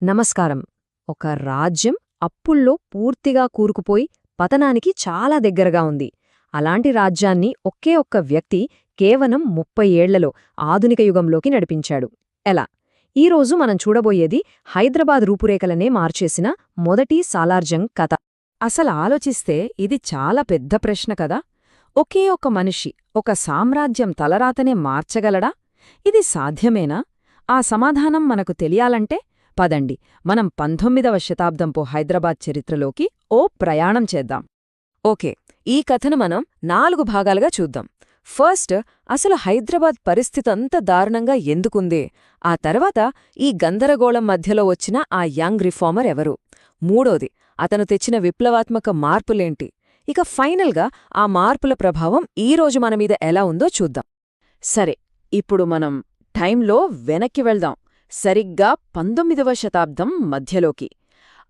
నమస్కారం. ఒక రాజ్యం అప్పుల్లో పూర్తిగా కూరుకుపోయి పతనానికి చాలా దగ్గరగా ఉంది. అలాంటి రాజ్యాన్ని ఒకే ఒక్క వ్యక్తి కేవలం 30 ఏళ్లలో ఆధునిక యుగంలోకి నడిపించాడు. ఎలా? ఈరోజు మనం చూడబోయేది హైదరాబాద్ రూపురేఖలనే మార్చేసిన మొదటి సాలార్జంగ్ కథ. అసలు ఆలోచిస్తే ఇది చాలా పెద్ద ప్రశ్న కదా. ఒకే ఒక మనిషి ఒక సామ్రాజ్యం తలరాతనే మార్చగలడా? ఇది సాధ్యమేనా? ఆ సమాధానం మనకు తెలియాలంటే పదండి, మనం 19వ శతాబ్దంపు హైదరాబాద్ చరిత్రలోకి ఓ ప్రయాణం చేద్దాం. ఓకే, ఈ కథను మనం 4 భాగాలుగా చూద్దాం. ఫస్ట్, అసలు హైదరాబాద్ పరిస్థితంత దారుణంగా ఎందుకుంది? ఆ తర్వాత ఈ గందరగోళం మధ్యలో వచ్చిన ఆ యంగ్ రిఫార్మర్ ఎవరు? మూడోది, అతను తెచ్చిన విప్లవాత్మక మార్పులేంటి? ఇక ఫైనల్గా ఆ మార్పుల ప్రభావం ఈరోజు మనమీద ఎలా ఉందో చూద్దాం. సరే, ఇప్పుడు మనం టైంలో వెనక్కి వెళ్దాం, సరిగ్గా 19వ శతాబ్దం మధ్యలోకి.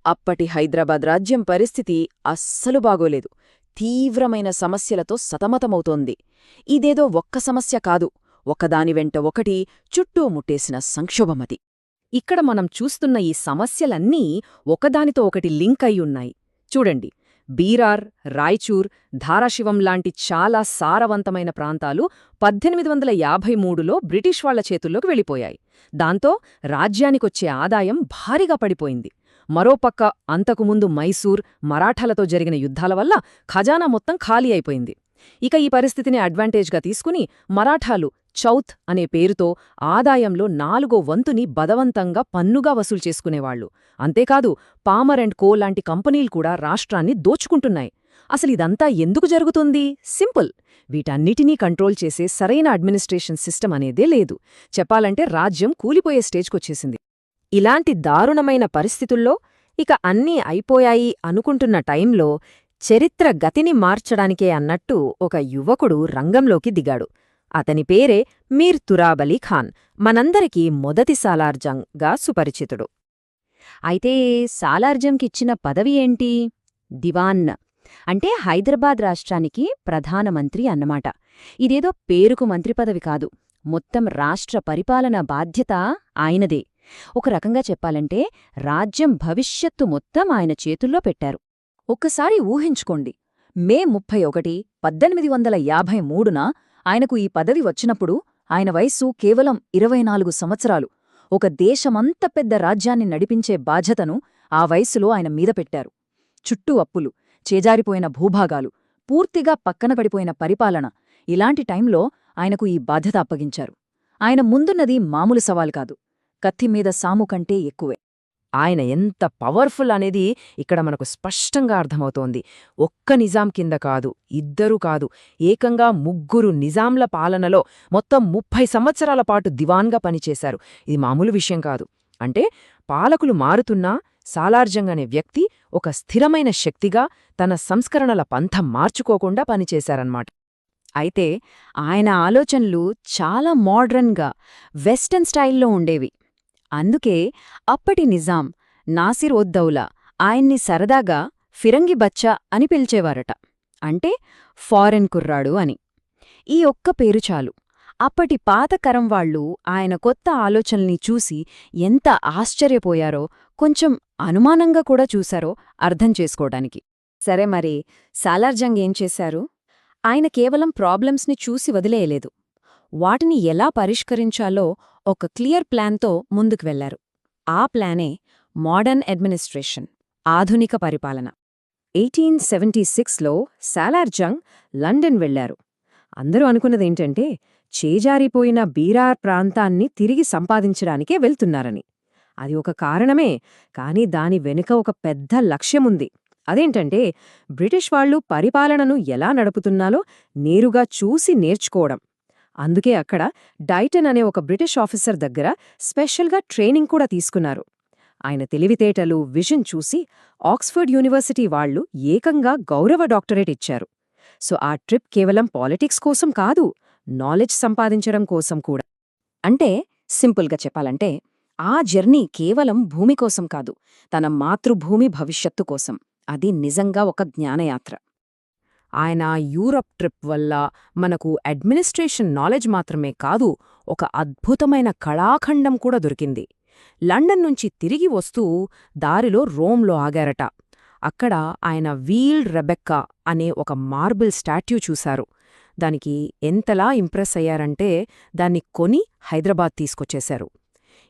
అప్పటి హైదరాబాద్ రాజ్యం పరిస్థితి అస్సలు బాగోలేదు. తీవ్రమైన సమస్యలతో సతమతమవుతోంది. ఇదేదో ఒక్క సమస్య కాదు, ఒకదాని వెంట ఒకటి చుట్టూ ముట్టేసిన సంక్షోభమది. ఇక్కడ మనం చూస్తున్న ఈ సమస్యలన్నీ ఒకదానితో ఒకటి లింక్ అయ్యున్నాయి. చూడండి, బీరార్, రాయ్చూర్, ధారాశివం లాంటి చాలా సారవంతమైన ప్రాంతాలు 1853లో బ్రిటిష్ వాళ్ల చేతుల్లోకి వెళ్ళిపోయాయి. దాంతో రాజ్యానికొచ్చే ఆదాయం భారీగా పడిపోయింది. మరోపక్క అంతకుముందు మైసూర్, మరాఠాలతో జరిగిన యుద్ధాల వల్ల ఖజానా మొత్తం ఖాళీ అయిపోయింది. ఇక ఈ పరిస్థితిని అడ్వాంటేజ్గా తీసుకుని మరాఠాలు చౌత్ అనే పేరుతో ఆదాయంలో 4వ వంతుని బలవంతంగా పన్నుగా వసూలు చేసుకునేవాళ్లు. అంతేకాదు, పామర్ అండ్ కో లాంటి కంపెనీలు కూడా రాష్ట్రాన్ని దోచుకుంటున్నాయి. అసలిదంతా ఎందుకు జరుగుతుంది? సింపుల్, వీటన్నిటినీ కంట్రోల్ చేసే సరైన అడ్మినిస్ట్రేషన్ సిస్టమ్ అనేదే లేదు. చెప్పాలంటే రాజ్యం కూలిపోయే స్టేజ్కొచ్చేసింది. ఇలాంటి దారుణమైన పరిస్థితుల్లో ఇక అన్నీ అయిపోయాయి అనుకుంటున్న టైంలో చరిత్ర గతిని మార్చడానికే అన్నట్టు ఒక యువకుడు రంగంలోకి దిగాడు. అతని పేరే మీర్ తురాబ్ అలీ ఖాన్, మనందరికీ మొదటి సాలార్జంగ్గా సుపరిచితుడు. అయితే సాలార్జంగిచ్చిన పదవి ఏంటి? దివాన్, అంటే హైదరాబాద్ రాష్ట్రానికి ప్రధానమంత్రి అన్నమాట. ఇదేదో పేరుకు మంత్రి పదవి కాదు, మొత్తం రాష్ట్ర పరిపాలన బాధ్యత ఆయనదే. ఒక రకంగా చెప్పాలంటే రాజ్యం భవిష్యత్తు మొత్తం ఆయన చేతుల్లో పెట్టారు. ఒక్కసారి ఊహించుకోండి, మే 31, 1853న ఆయనకు ఈ పదవి వచ్చినప్పుడు ఆయన వయస్సు కేవలం 24 సంవత్సరాలు. ఒక దేశమంత పెద్ద రాజ్యాన్ని నడిపించే బాధ్యతను ఆ వయస్సులో ఆయన మీద పెట్టారు. చుట్టూ అప్పులు, చేజారిపోయిన భూభాగాలు, పూర్తిగా పక్కన పడిపోయిన పరిపాలన. ఇలాంటి టైంలో ఆయనకు ఈ బాధ్యత అప్పగించారు. ఆయన ముందున్నది మామూలు సవాల్ కాదు, కత్తిమీద సాము కంటే ఎక్కువే. ఆయన ఎంత పవర్ఫుల్ అనేది ఇక్కడ మనకు స్పష్టంగా అర్థమవుతోంది. ఒక్క నిజాం కింద కాదు, ఇద్దరూ కాదు, ఏకంగా 3 నిజాంల పాలనలో మొత్తం 30 సంవత్సరాల పాటు దివాన్గా పనిచేశారు. ఇది మామూలు విషయం కాదు. అంటే పాలకులు మారుతున్నా సాలార్జంగ్ అనే వ్యక్తి ఒక స్థిరమైన శక్తిగా తన సంస్కరణల పంథం మార్చుకోకుండా పనిచేశారన్నమాట. అయితే ఆయన ఆలోచనలు చాలా మోడ్రన్గా, వెస్టర్న్ స్టైల్లో ఉండేవి. అందుకే అప్పటి నిజాం నాసిర్ ఉద్-దౌలా ఆయన్ని సరదాగా ఫిరంగి బచ్చా అని పిలిచేవారట, అంటే ఫారెన్ కుర్రాడు అని. ఈ ఒక్క పేరు చాలు, అప్పటి పాతకరం వాళ్లు ఆయన కొత్త ఆలోచనల్ని చూసి ఎంత ఆశ్చర్యపోయారో, కొంచెం అనుమానంగా కూడా చూశారో అర్థం చేసుకోవడానికి. సరే, మరి సాలార్జంగ్ ఏం చేశారు? ఆయన కేవలం ప్రాబ్లమ్స్ని చూసి వదిలేయలేదు. వాటిని ఎలా పరిష్కరించాలో ఒక క్లియర్ ప్లాన్తో ముందుకు వెళ్లారు. ఆ ప్లానే మోడర్న్ అడ్మినిస్ట్రేషన్, ఆధునిక పరిపాలన. 1876లో సాలార్జంగ్ లండన్ వెళ్లారు. అందరూ అనుకున్నదేంటంటే చేజారిపోయిన బీరార్ ప్రాంతాన్ని తిరిగి సంపాదించడానికే వెళ్తున్నారని. అది ఒక కారణమే, కాని దాని వెనుక ఒక పెద్ద లక్ష్యముంది. అదేంటంటే బ్రిటిష్ వాళ్లు పరిపాలనను ఎలా నడుపుతున్నారో నేరుగా చూసి నేర్చుకోవడం. అందుకే అక్కడ డైటన్ అనే ఒక బ్రిటిష్ ఆఫీసర్ దగ్గర స్పెషల్గా ట్రైనింగ్ కూడా తీసుకున్నారు. ఆయన తెలివితేటలు, విజన్ చూసి ఆక్స్ఫర్డ్ యూనివర్సిటీ వాళ్లు ఏకంగా గౌరవ డాక్టరేట్ ఇచ్చారు. సో ఆ ట్రిప్ కేవలం పాలిటిక్స్ కోసం కాదు, నాలెడ్జ్ సంపాదించడం కోసం కూడా. అంటే సింపుల్గా చెప్పాలంటే ఆ జర్నీ కేవలం భూమి కోసం కాదు, తన మాతృభూమి భవిష్యత్తు కోసం. అది నిజంగా ఒక జ్ఞానయాత్ర. ఆయన యూరప్ ట్రిప్ వల్ల మనకు అడ్మినిస్ట్రేషన్ నాలెడ్జ్ మాత్రమే కాదు, ఒక అద్భుతమైన కళాఖండం కూడా దొరికింది. లండన్ నుంచి తిరిగి వస్తూ దారిలో రోమ్లో ఆగారట. అక్కడ ఆయన వీల్డ్ రెబెక్కా అనే ఒక మార్బుల్ స్టాట్యూ చూశారు. దానికి ఎంతలా ఇంప్రెస్ అయ్యారంటే దాన్ని కొని హైదరాబాద్ తీసుకొచ్చేశారు.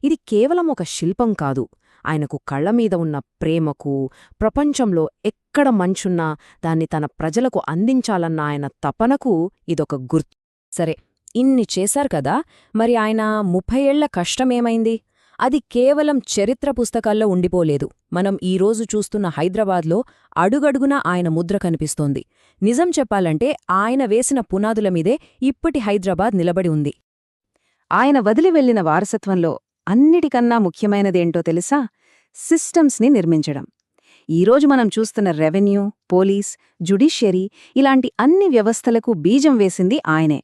ఇది కేవలం ఒక శిల్పం కాదు, ఆయనకు కళ్లమీద ఉన్న ప్రేమకు, ప్రపంచంలో ఎక్కడ మంచున్నా దాన్ని తన ప్రజలకు అందించాలన్న ఆయన తపనకు ఇదొక గుర్తు. సరే, ఇన్ని చేశారు కదా, మరి ఆయన 30 ఏళ్ల కష్టమేమైంది? అది కేవలం చరిత్ర పుస్తకాల్లో ఉండిపోలేదు. మనం ఈరోజు చూస్తున్న హైదరాబాద్లో అడుగడుగునా ఆయన ముద్ర కనిపిస్తోంది. నిజం చెప్పాలంటే ఆయన వేసిన పునాదుల మీదే ఇప్పటి హైదరాబాద్ నిలబడి ఉంది. ఆయన వదిలి వెళ్లిన వారసత్వంలో అన్నిటికన్నా ముఖ్యమైనదేంటో తెలుసా? సిస్టమ్స్ని నిర్మించడం. ఈరోజు మనం చూస్తున్న రెవెన్యూ, పోలీస్, జ్యుడిషియరీ ఇలాంటి అన్ని వ్యవస్థలకు బీజం వేసింది ఆయనే.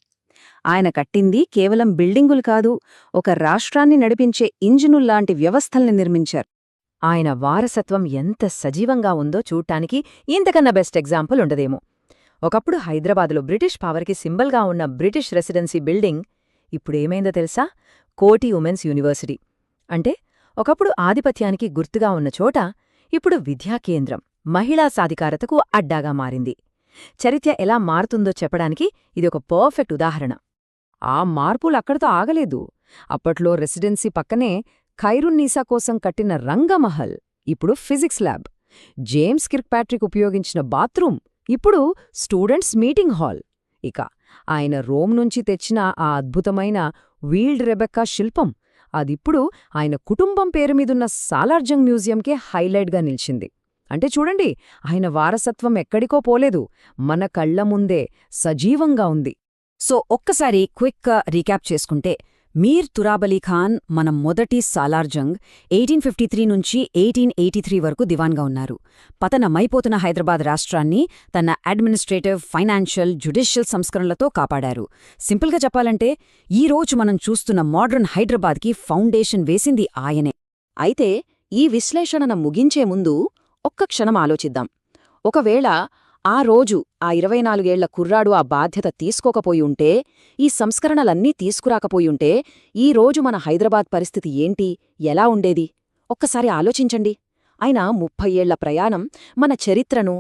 ఆయన కట్టింది కేవలం బిల్డింగులు కాదు, ఒక రాష్ట్రాన్ని నడిపించే ఇంజినుల్లాంటి వ్యవస్థల్ని నిర్మించారు. ఆయన వారసత్వం ఎంత సజీవంగా ఉందో చూడ్డానికి ఇంతకన్నా బెస్ట్ ఎగ్జాంపుల్ ఉండదేమో. ఒకప్పుడు హైదరాబాదులో బ్రిటిష్ పవర్కి సింబల్గా ఉన్న బ్రిటిష్ రెసిడెన్సీ బిల్డింగ్ ఇప్పుడేమైందో తెలుసా? కోటి ఉమెన్స్ యూనివర్సిటీ. అంటే ఒకప్పుడు ఆధిపత్యానికి గుర్తుగా ఉన్న చోట ఇప్పుడు విద్యా కేంద్రం, మహిళా సాధికారతకు అడ్డాగా మారింది. చరిత్ర ఎలా మారుతుందో చెప్పడానికి ఇది ఒక పర్ఫెక్ట్ ఉదాహరణ. ఆ మార్పులక్కడితో ఆగలేదు. అప్పట్లో రెసిడెన్సీ పక్కనే ఖైరున్నీసా కోసం కట్టిన రంగమహల్ ఇప్పుడు ఫిజిక్స్ ల్యాబ్, జేమ్స్ కిర్క్పాట్రిక్ ఉపయోగించిన బాత్రూమ్ ఇప్పుడు స్టూడెంట్స్ మీటింగ్ హాల్. ఇక ఆయన రోమ్ నుంచి తెచ్చిన ఆ అద్భుతమైన వీల్డ్ రెబెక్కా శిల్పం అదిప్పుడు ఆయన కుటుంబం పేరుమీదున్న సాలార్జంగ్ మ్యూజియంకే హైలైట్గా నిలిచింది. అంటే చూడండి, ఆయన వారసత్వం ఎక్కడికో పోలేదు, మన కళ్ల ముందే సజీవంగా ఉంది. సో ఒక్కసారి క్విక్గా రీక్యాప్ చేసుకుంటే, మీర్ తురాబలీ ఖాన్ మన మొదటి సాలార్జంగ్ 1853 నుంచి 1883 వరకు దివాన్గా ఉన్నారు. పతనమైపోతున్న హైదరాబాద్ రాష్ట్రాన్ని తన అడ్మినిస్ట్రేటివ్, ఫైనాన్షియల్, జ్యుడిషియల్ సంస్కరణలతో కాపాడారు. సింపుల్గా చెప్పాలంటే ఈరోజు మనం చూస్తున్న మోడర్న్ హైదరాబాద్కి ఫౌండేషన్ వేసింది ఆయనే. అయితే ఈ విశ్లేషణను ముగించే ముందు ఒక్క క్షణం ఆలోచిద్దాం. ఒకవేళ ఆ రోజు ఆ 24 ఏళ్ల కుర్రాడు ఆ బాధ్యత తీసుకోకపోయి ఉంటే, ఈ సంస్కరణలన్నీ తీసుకురాకపోయుంటే, ఈ రోజు మన హైదరాబాద్ పరిస్థితి ఏంటి, ఎలా ఉండేది? ఒక్కసారి ఆలోచించండి. ఆయన 30 ఏళ్ల ప్రయాణం మన చరిత్రను,